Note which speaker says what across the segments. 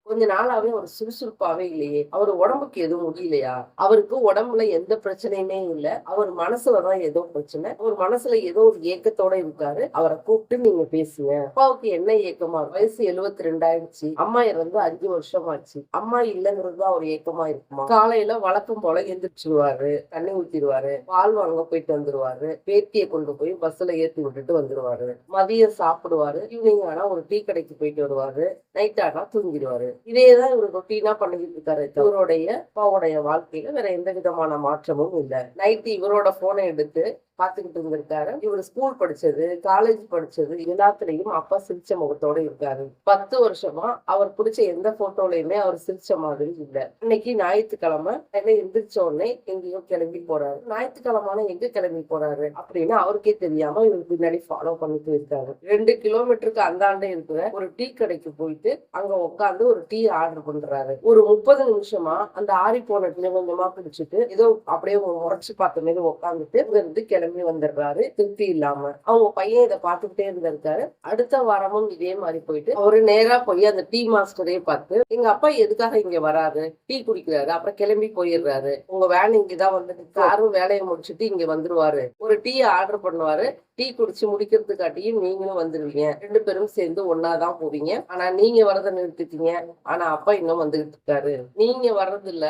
Speaker 1: கொஞ்ச நாளாவே ஒரு சுறுசுறுப்பாவே இல்லையே, அவர் உடம்புக்கு எதுவும் முடியலையா, அவருக்கு உடம்புல எந்த பிரச்சனையுமே இல்ல, அவர் மனசுலதான் ஏதோ பிரச்சனை, அவர் மனசுல ஏதோ ஒரு ஏக்கத்தோட இருக்காரு, அவரை கூப்பிட்டு நீங்க பேசுங்க. அப்பாவுக்கு என்ன ஏக்கமா இருக்கும்? வயசு 72 ஆயிடுச்சு, அம்மா இறந்து 5 வருஷம் ஆச்சு, அம்மா இல்லைங்கிறதுதான் ஒரு ஏக்கமா இருக்குமா? காலையில வழக்கம் போல எந்திரிச்சிருவாரு, தண்ணி ஊத்திடுவாரு, பால் வாங்க போயிட்டு வந்துருவாரு, பேத்தியை கொண்டு போய் பஸ்ல ஏத்தி விட்டுட்டு வந்துருவாரு, மதியம் சாப்பிடுவாரு, ஈவினிங் ஆனா ஒரு டீ கடைக்கு போயிட்டு வருவாரு, நைட் ஆனா தூங்கிடுவாரு. இதேதான் இவரு ரொட்டீனா பண்ணிக்கிட்டு இருக்காரு. இவருடைய அப்பாவுடைய வாழ்க்கையில வேற எந்த விதமான மாற்றமும் இல்ல. நைட் இவரோட போனை எடுத்து பாத்துக்கிட்டு இருந்திருக்காரு. இவரு ஸ்கூல் படிச்சது, காலேஜ் படிச்சது எல்லாத்துலயும் அப்பா சிரிச்ச முகத்தோட இருக்காரு. 10 வருஷமா அவர் பிடிச்ச எந்த போட்டோலயுமே அவர் சிரிச்ச மாதிரி இல்ல. இன்னைக்கு ஞாயிற்றுக்கிழமை எந்திரிச்ச உடனே எங்கேயோ கிளம்பி போறாரு. ஞாயிற்றுக்கிழமை எங்க கிளம்பி போறாரு அப்படின்னு அவருக்கே தெரியாம இவரு பின்னாடி ஃபாலோ பண்ணிட்டு இருக்காரு. 2 கிலோமீட்டருக்கு அந்தாண்டே இருக்கிற ஒரு டீ கடைக்கு போயிட்டு அங்க உட்காந்து ஒரு டீ ஆர்டர் பண்றாரு. ஒரு 30 நிமிஷமா அந்த ஆறி போன டீ கொஞ்சமா குடிச்சிட்டு ஏதோ அப்படியே முறைச்சு பார்த்த மாதிரி உட்காந்துட்டு இருந்து கிளம்பி வந்துடுறாரு, திருப்தி இல்லாம. அவங்க பையன் இதை பார்த்துக்கிட்டே இருந்திருக்காரு. அடுத்த வாரமும் இதே மாதிரி போயிட்டு அவரு நேரா போய் அந்த டீ மாஸ்டரே பார்த்து, எங்க அப்பா எதுக்காக இங்க வராரு, டீ குடிக்கிறாரு, அப்புறம் கிளம்பி போயிடுறாரு, உங்க வேன் இங்கதான் வந்து யாரும் வேலையை முடிச்சுட்டு இங்க வந்துருவாரு, ஒரு டீ ஆர்டர் பண்ணுவாரு, டீ குடிச்சு முடிக்கிறதுக்காட்டியும் நீங்களும் வந்துருவீங்க, 2 பேரும் சேர்ந்து ஒன்னாதான் போவீங்க, ஆனா நீங்க வரதை நிறுத்திட்டீங்க, ஆனா அப்பா இன்னும் வந்துகிட்டு இருக்காரு, நீங்க வர்றது இல்ல,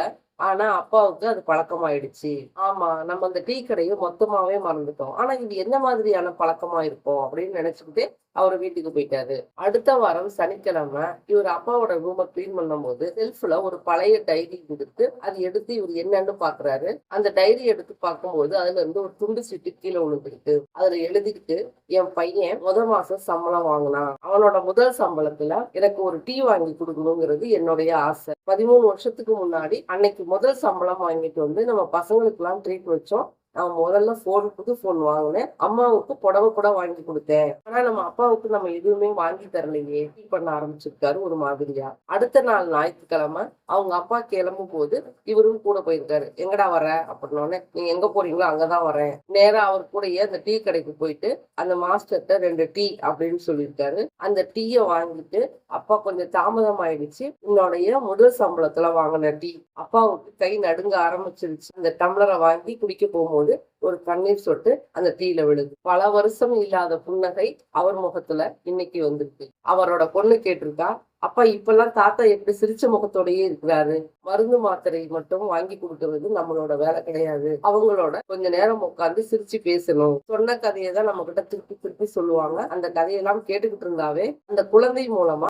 Speaker 1: ஆனா அப்பாவுக்கு அது பழக்கமாயிடுச்சு. ஆமா, நம்ம அந்த டீ கடையை மொத்தமாவே மறந்துட்டோம், ஆனா இது என்ன மாதிரியான பழக்கமா இருக்கும் அப்படின்னு நினைச்சுக்கிட்டு அவர் வீட்டுக்கு போயிட்டாரு. அடுத்த வாரம் சனிக்கிழமை இவர் அப்பாவோட ரூமை கிளீன் பண்ணும் போது செல்ஃப்ல ஒரு பழைய டைரி கொடுத்து அதை எடுத்து இவர் என்னன்னு பாக்குறாரு. அந்த டைரி எடுத்து பார்க்கும்போது அதுல இருந்து ஒரு துண்டு சீட்டு கீழே விழுந்துருக்கு. அதுல எழுதிக்கிட்டு, என் பையன் மாசம் சம்பளம் வாங்கினான், அவனோட முதல் சம்பளத்துல எனக்கு ஒரு டீ வாங்கி கொடுக்கணுங்கிறது என்னுடைய ஆசை. 13 வருஷத்துக்கு முன்னாடி அன்னைக்கு முதல் சம்பளம் வாங்கிட்டு வந்து நம்ம பசங்களுக்கு எல்லாம் ட்ரீட் வச்சோம். நான் முதல்ல புது போன் வாங்கினேன், அம்மாவுக்கு புடவை கூட வாங்கி கொடுத்தேன், ஆனா நம்ம அப்பாவுக்கு நம்ம எதுவுமே வாங்கி தரலையே, ஃபீல் பண்ண ஆரம்பிச்சிருக்காரு ஒரு மாதிரியா. அடுத்த நாள் ஞாயிற்றுக்கிழமை அவங்க அப்பா கிளம்பும் போது இவரும் கூட போயிருக்காரு. எங்கடா வர அப்படின்னோடனே, நீங்க எங்க போறீங்களோ அங்கதான் வரேன். நேரா அவர் கூடயே அந்த டீ கடைக்கு போயிட்டு அந்த மாஸ்டர்கிட்ட 2 டீ அப்படின்னு சொல்லியிருக்காரு. அந்த டீயை வாங்கிட்டு, அப்பா கொஞ்சம் தாமதம் ஆயிடுச்சு, உன்னுடைய முதல் சம்பளத்துல வாங்கின டீ. அப்பாவுக்கு கை நடுங்க ஆரம்பிச்சிருச்சு. அந்த டம்ளரை வாங்கி குடிக்க போகும்போது ஒரு கண்ணீர் சொட்டு அந்த டீல விழுது. பல வருஷம் இல்லாத புன்னகை அவர் முகத்துல இன்னைக்கு வந்திருக்கு. அவரோட பொண்ணு கேட்டிருக்கா, அப்பா இப்பெல்லாம் தாத்தா எப்படி சிரிச்ச முகத்தோடயே இருக்கிறாரு, மருந்து மாத்திரை மட்டும் வாங்கி கொடுக்கறது நம்மளோட வேலை கிடையாது, அவங்களோட கொஞ்ச நேரம் உட்காந்து சிரிச்சு பேசணும், சொன்ன கதையை தான் நம்ம கிட்ட திருப்பி திருப்பி சொல்லுவாங்க, அந்த கதையெல்லாம் கேட்டுக்கிட்டு இருந்தாவே அந்த குழந்தை மூலமா